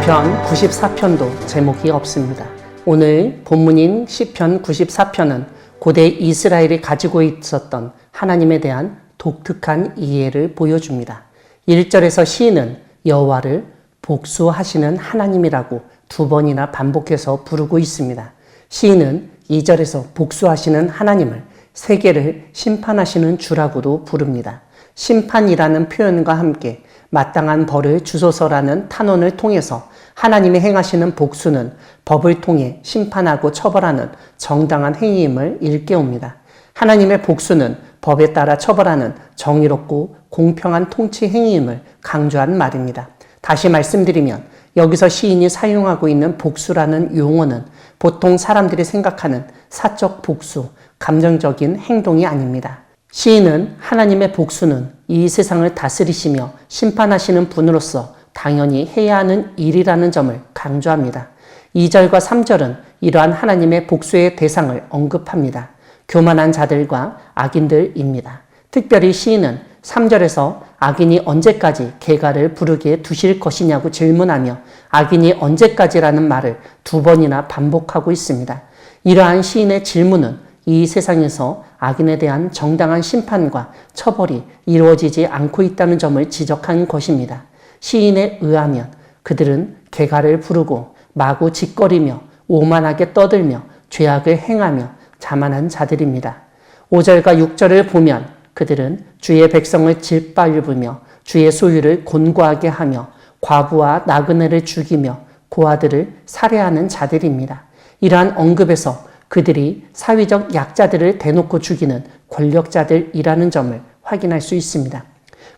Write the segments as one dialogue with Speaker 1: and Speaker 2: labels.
Speaker 1: 시편 94편도 제목이 없습니다. 오늘 본문인 시편 94편은 고대 이스라엘이 가지고 있었던 하나님에 대한 독특한 이해를 보여줍니다. 1절에서 시인은 여호와를 복수하시는 하나님이라고 2번이나 반복해서 부르고 있습니다. 시인은 2절에서 복수하시는 하나님을 세계를 심판하시는 주라고도 부릅니다. 심판이라는 표현과 함께 마땅한 벌을 주소서라는 탄원을 통해서 하나님이 행하시는 복수는 법을 통해 심판하고 처벌하는 정당한 행위임을 일깨웁니다. 하나님의 복수는 법에 따라 처벌하는 정의롭고 공평한 통치 행위임을 강조한 말입니다. 다시 말씀드리면 여기서 시인이 사용하고 있는 복수라는 용어는 보통 사람들이 생각하는 사적 복수, 감정적인 행동이 아닙니다. 시인은 하나님의 복수는 이 세상을 다스리시며 심판하시는 분으로서 당연히 해야 하는 일이라는 점을 강조합니다. 2절과 3절은 이러한 하나님의 복수의 대상을 언급합니다. 교만한 자들과 악인들입니다. 특별히 시인은 3절에서 악인이 언제까지 개가를 부르게 두실 것이냐고 질문하며 악인이 언제까지라는 말을 2번이나 반복하고 있습니다. 이러한 시인의 질문은 이 세상에서 악인에 대한 정당한 심판과 처벌이 이루어지지 않고 있다는 점을 지적한 것입니다. 시인에 의하면 그들은 개가를 부르고 마구 짓거리며 오만하게 떠들며 죄악을 행하며 자만한 자들입니다. 5절과 6절을 보면 그들은 주의 백성을 짓밟으며 주의 소유를 곤고하게 하며 과부와 나그네를 죽이며 고아들을 살해하는 자들입니다. 이러한 언급에서 그들이 사회적 약자들을 대놓고 죽이는 권력자들이라는 점을 확인할 수 있습니다.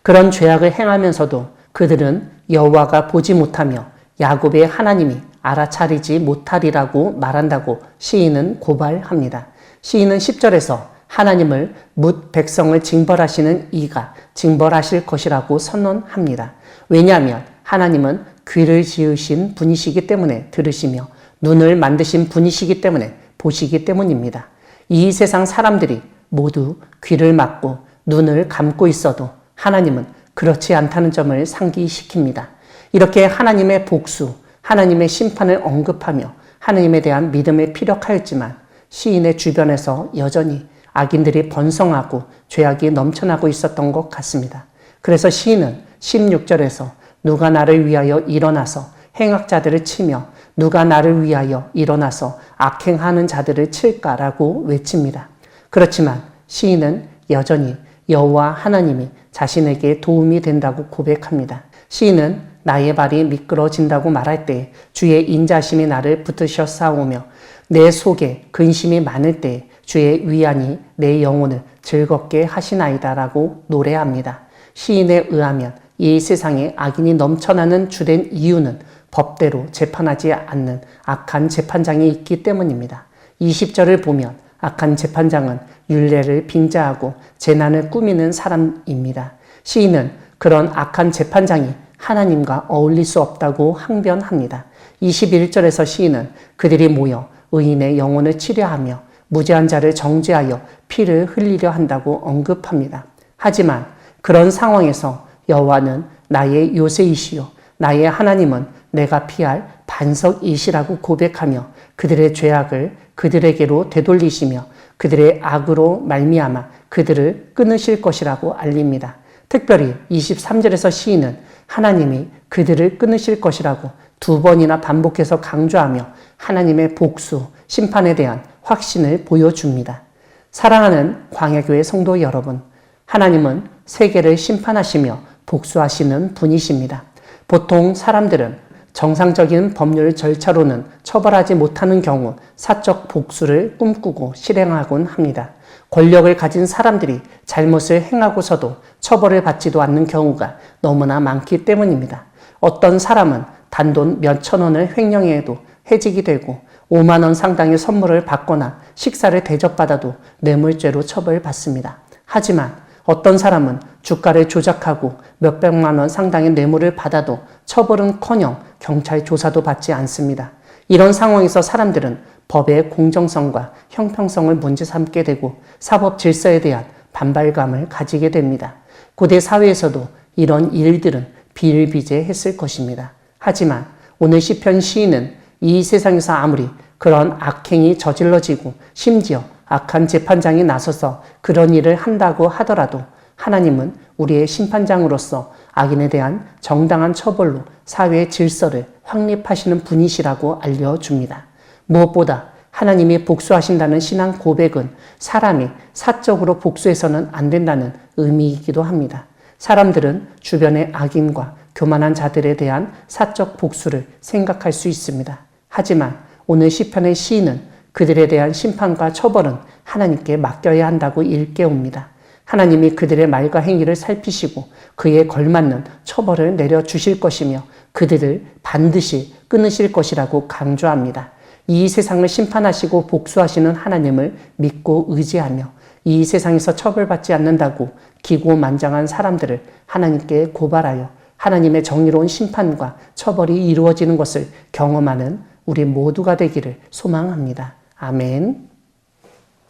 Speaker 1: 그런 죄악을 행하면서도 그들은 여호와가 보지 못하며 야곱의 하나님이 알아차리지 못하리라고 말한다고 시인은 고발합니다. 시인은 10절에서 하나님을 뭇 백성을 징벌하시는 이가 징벌하실 것이라고 선언합니다. 왜냐하면 하나님은 귀를 지으신 분이시기 때문에 들으시며 눈을 만드신 분이시기 때문에 보시기 때문입니다. 이 세상 사람들이 모두 귀를 막고 눈을 감고 있어도 하나님은 그렇지 않다는 점을 상기시킵니다. 이렇게 하나님의 복수, 하나님의 심판을 언급하며 하나님에 대한 믿음에 피력하였지만 시인의 주변에서 여전히 악인들이 번성하고 죄악이 넘쳐나고 있었던 것 같습니다. 그래서 시인은 16절에서 누가 나를 위하여 일어나서 행악자들을 치며 누가 나를 위하여 일어나서 악행하는 자들을 칠까라고 외칩니다. 그렇지만 시인은 여전히 여호와 하나님이 자신에게 도움이 된다고 고백합니다. 시인은 나의 발이 미끄러진다고 말할 때 주의 인자심이 나를 붙드셨사오며 내 속에 근심이 많을 때 주의 위안이 내 영혼을 즐겁게 하시나이다라고 노래합니다. 시인에 의하면 이 세상에 악인이 넘쳐나는 주된 이유는 법대로 재판하지 않는 악한 재판장이 있기 때문입니다. 20절을 보면 악한 재판장은 율례를 빙자하고 재난을 꾸미는 사람입니다. 시인은 그런 악한 재판장이 하나님과 어울릴 수 없다고 항변합니다. 21절에서 시인은 그들이 모여 의인의 영혼을 치려하며 무죄한 자를 정죄하여 피를 흘리려 한다고 언급합니다. 하지만 그런 상황에서 여호와는 나의 요새이시요 나의 하나님은 내가 피할 반석이시라고 고백하며 그들의 죄악을 그들에게로 되돌리시며 그들의 악으로 말미암아 그들을 끊으실 것이라고 알립니다. 특별히 23절에서 시인은 하나님이 그들을 끊으실 것이라고 2번이나 반복해서 강조하며 하나님의 복수, 심판에 대한 확신을 보여줍니다. 사랑하는 광야교회 성도 여러분, 하나님은 세계를 심판하시며 복수하시는 분이십니다. 보통 사람들은 정상적인 법률 절차로는 처벌하지 못하는 경우 사적 복수를 꿈꾸고 실행하곤 합니다. 권력을 가진 사람들이 잘못을 행하고서도 처벌을 받지도 않는 경우가 너무나 많기 때문입니다. 어떤 사람은 단돈 몇천 원을 횡령해도 해직이 되고 5만 원 상당의 선물을 받거나 식사를 대접받아도 뇌물죄로 처벌받습니다. 하지만 어떤 사람은 주가를 조작하고 몇백만 원 상당의 뇌물을 받아도 처벌은커녕 경찰 조사도 받지 않습니다. 이런 상황에서 사람들은 법의 공정성과 형평성을 문제 삼게 되고 사법 질서에 대한 반발감을 가지게 됩니다. 고대 사회에서도 이런 일들은 비일비재했을 것입니다. 하지만 오늘 시편 시인은 이 세상에서 아무리 그런 악행이 저질러지고 심지어 악한 재판장이 나서서 그런 일을 한다고 하더라도 하나님은 우리의 심판장으로서 악인에 대한 정당한 처벌로 사회의 질서를 확립하시는 분이시라고 알려줍니다. 무엇보다 하나님이 복수하신다는 신앙 고백은 사람이 사적으로 복수해서는 안 된다는 의미이기도 합니다. 사람들은 주변의 악인과 교만한 자들에 대한 사적 복수를 생각할 수 있습니다. 하지만 오늘 시편의 시인은 그들에 대한 심판과 처벌은 하나님께 맡겨야 한다고 일깨웁니다. 하나님이 그들의 말과 행위를 살피시고 그에 걸맞는 처벌을 내려주실 것이며 그들을 반드시 끊으실 것이라고 강조합니다. 이 세상을 심판하시고 복수하시는 하나님을 믿고 의지하며 이 세상에서 처벌받지 않는다고 기고만장한 사람들을 하나님께 고발하여 하나님의 정의로운 심판과 처벌이 이루어지는 것을 경험하는 우리 모두가 되기를 소망합니다. 아멘.